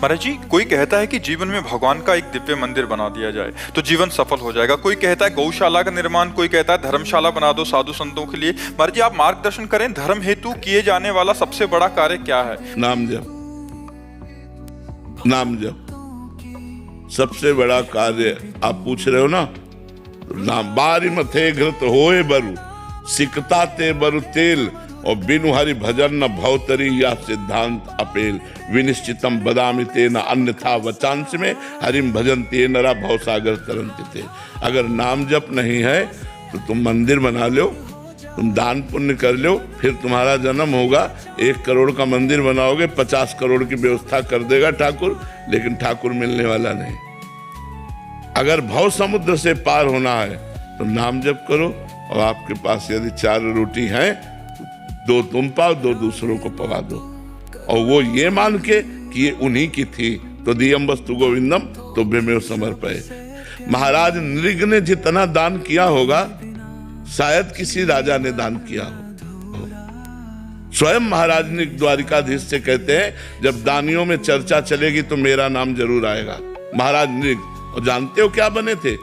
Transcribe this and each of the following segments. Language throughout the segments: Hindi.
महाराज जी, कोई कहता है कि जीवन में भगवान का एक दिव्य मंदिर बना दिया जाए तो जीवन सफल हो जाएगा। कोई कहता है गौशाला का निर्माण, कोई कहता है धर्मशाला बना दो साधु संतों के लिए। महाराज जी, आप मार्गदर्शन करें, धर्म हेतु किए जाने वाला सबसे बड़ा कार्य क्या है? नाम जप। नाम जप सबसे बड़ा कार्य आप पूछ रहे हो ना। नाम बारी मथे घृत होए बरु, सिकता ते बरु तेल, और बिनु हरि भजन न भवतरी या सिद्धांत अपेल। विनिश्चितम बदामि तेन अन्यथा वचांस में, हरिम भजन ते नरा भवसागर तरंति थे। अगर नाम जप नहीं है तो तुम मंदिर बना लो, तुम दान पुण्य कर लो, फिर तुम्हारा जन्म होगा, 1 करोड़ का मंदिर बनाओगे, 50 करोड़ की व्यवस्था कर देगा ठाकुर, लेकिन ठाकुर मिलने वाला नहीं। अगर भव समुद्र से पार होना है तो नाम जप करो, और आपके पास यदि 4 रोटी हैं, 2 तुम पाओ, 2 दूसरों को पवा दो, और वो ये मान के कि ये उन्हीं की थी। तो दियम वस्तु गोविंदम तो बेमेव समर्पय। महाराज नृग ने जितना दान किया होगा शायद किसी राजा ने दान किया हो। स्वयं महाराज ने द्वारिकाधीश से कहते हैं, जब दानियों में चर्चा चलेगी तो मेरा नाम जरूर आएगा। महाराज नृग, और जानते हो क्या बने थे?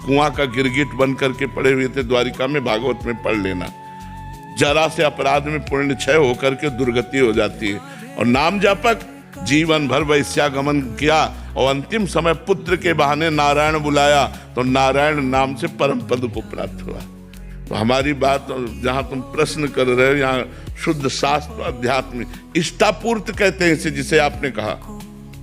कुआं का गिरगिट बन करके पड़े हुए थे द्वारिका में, भागवत में पढ़ लेना। जरा से अपराध में पुण्य क्षय होकर के दुर्गति हो जाती है। और नाम जापक जीवन भर वैश्यागमन किया, और अंतिम समय पुत्र के बहाने नारायण बुलाया, तो नारायण नाम से परम पद को प्राप्त हुआ। तो हमारी बात, जहां तुम प्रश्न कर रहे हो, यहाँ शुद्ध शास्त्र अध्यात्म इष्टापूर्त कहते हैं इसे, जिसे आपने कहा।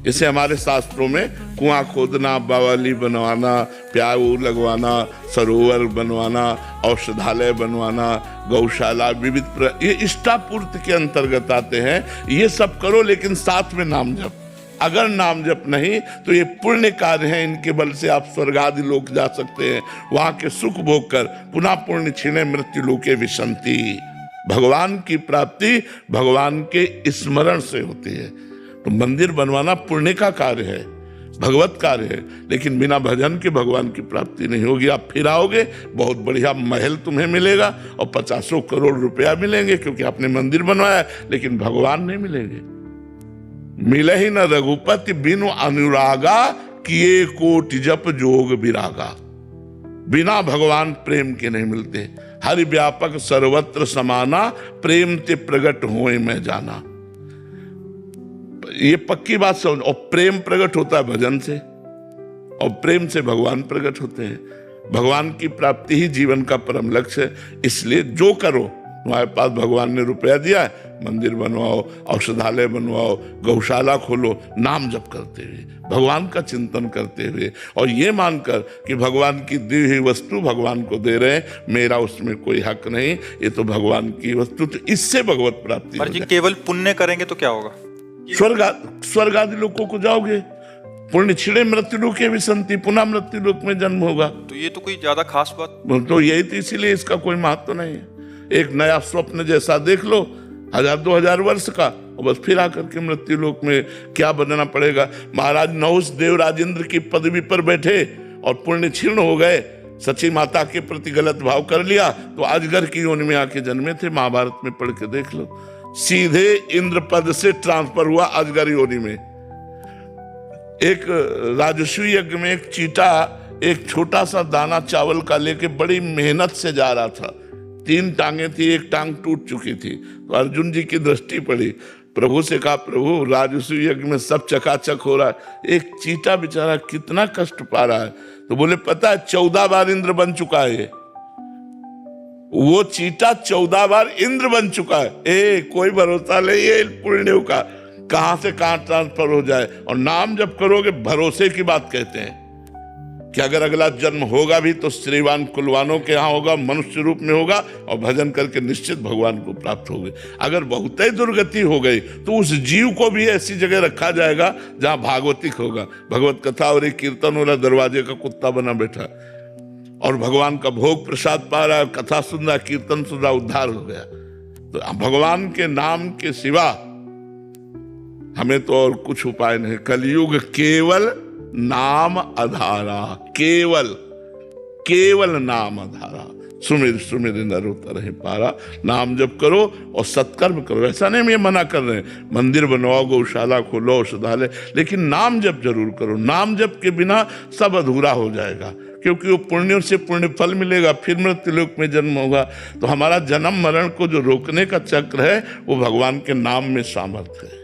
इसे हमारे शास्त्रों में कुआं खोदना, बावली बनवाना, प्याऊ लगवाना, सरोवर बनवाना, औषधालय बनवाना, गौशाला, विविध ये इष्टापूर्ति के अंतर्गत आते हैं। ये सब करो, लेकिन साथ में नाम जप। अगर नाम जप नहीं तो ये पुण्य कार्य हैं, इनके बल से आप स्वर्ग आदि लोक जा सकते हैं, वहां के सुख भोग कर पुनः पुण्य छीने मृत्यु लोके विशंति। भगवान की प्राप्ति भगवान के स्मरण से होती है। तो मंदिर बनवाना पुण्य का कार्य है, भगवत कार्य है, लेकिन बिना भजन के भगवान की प्राप्ति नहीं होगी। आप फिर आओगे, बहुत बढ़िया महल तुम्हें मिलेगा और 50 करोड़ रुपया मिलेंगे, क्योंकि आपने मंदिर बनवाया, लेकिन भगवान नहीं मिलेंगे। मिले ही न रघुपति बिनु अनुरागा, किए कोटि जप जोग विरागा। बिना भगवान प्रेम के नहीं मिलते। हरि व्यापक सर्वत्र समाना, प्रेम ते प्रगट होए मैं जाना। ये पक्की बात समझ। और प्रेम प्रकट होता है भजन से, और प्रेम से भगवान प्रकट होते हैं। भगवान की प्राप्ति ही जीवन का परम लक्ष्य है। इसलिए जो करो, तुम्हारे पास भगवान ने रुपया दिया है, मंदिर बनवाओ, औषधालय बनवाओ, गौशाला खोलो, नाम जप करते हुए, भगवान का चिंतन करते हुए, और ये मानकर कि भगवान की दी हुई वस्तु भगवान को दे रहे हैं, मेरा उसमें कोई हक नहीं, ये तो भगवान की वस्तु। तो इससे भगवत प्राप्ति। केवल पुण्य करेंगे तो क्या होगा? स्वर्ग आदि लोकों को जाओगे, पुण्य छिड़े मृत्यु लोके विसंति, पुनः मृत्यु लोक में जन्म होगा। तो ये तो कोई ज्यादा खास बात तो यही तो, इसीलिए इसका कोई महत्व नहीं है। एक नया स्वप्न जैसा देख लो, 1000-2000 वर्ष का, और बस फिर आकर के मृत्यु लोक में क्या बनना पड़ेगा। महाराज नहुष देव राजेंद्र की पदवी पर बैठे और पुण्य क्षीण हो गए, सची माता के प्रति गलत भाव कर लिया, तो अजगर की योनि में आके जन्मे थे। महाभारत में पढ़ के देख लो, सीधे इंद्र पद से ट्रांसफर हुआ अजगर योनि में। एक राजस्वी यज्ञ में एक चीटा एक छोटा सा दाना चावल का लेके बड़ी मेहनत से जा रहा था। 3 टांगे थी, एक टांग टूट चुकी थी। तो अर्जुन जी की दृष्टि पड़ी, प्रभु से कहा, प्रभु राजस्वी यज्ञ में सब चकाचक हो रहा है, एक चीटा बेचारा कितना कष्ट पा रहा है। तो बोले, पता है 14 बार इंद्र बन चुका है। वो चीटा 14 बार इंद्र बन चुका है। कोई भरोसा नहीं है पुण्यों का, कहां से कहां ट्रांसफर हो जाए। और नाम जब करोगे, भरोसे की बात कहते हैं कि अगर अगला जन्म होगा भी तो श्रीवान कुलवानों के यहाँ होगा, मनुष्य रूप में होगा, और भजन करके निश्चित भगवान को प्राप्त होगे। अगर बहुत ही दुर्गति हो गई तो उस जीव को भी ऐसी जगह रखा जाएगा जहां भागवतिक होगा, भगवत कथा और एक कीर्तन वाला दरवाजे का कुत्ता बना बैठा, और भगवान का भोग प्रसाद पा रहा है, कथा सुन रहा, कीर्तन सुन रहा, उद्धार हो गया। तो भगवान के नाम के सिवा हमें तो और कुछ उपाय नहीं। कलयुग केवल नाम आधारा, केवल नाम आधारा। सुमिर सुमिर नर उतर पारा। नाम जप करो और सत्कर्म करो। ऐसा नहीं हम ये मना कर रहे हैं, मंदिर बनवाओ, गौशाला खोलो, औषधालय, लेकिन नाम जप जरूर करो। नाम जप के बिना सब अधूरा हो जाएगा, क्योंकि वो पुण्यों से पुण्य फल मिलेगा, फिर मृत्युलोक में जन्म होगा। तो हमारा जन्म मरण को जो रोकने का चक्र है वो भगवान के नाम में सामर्थ्य है।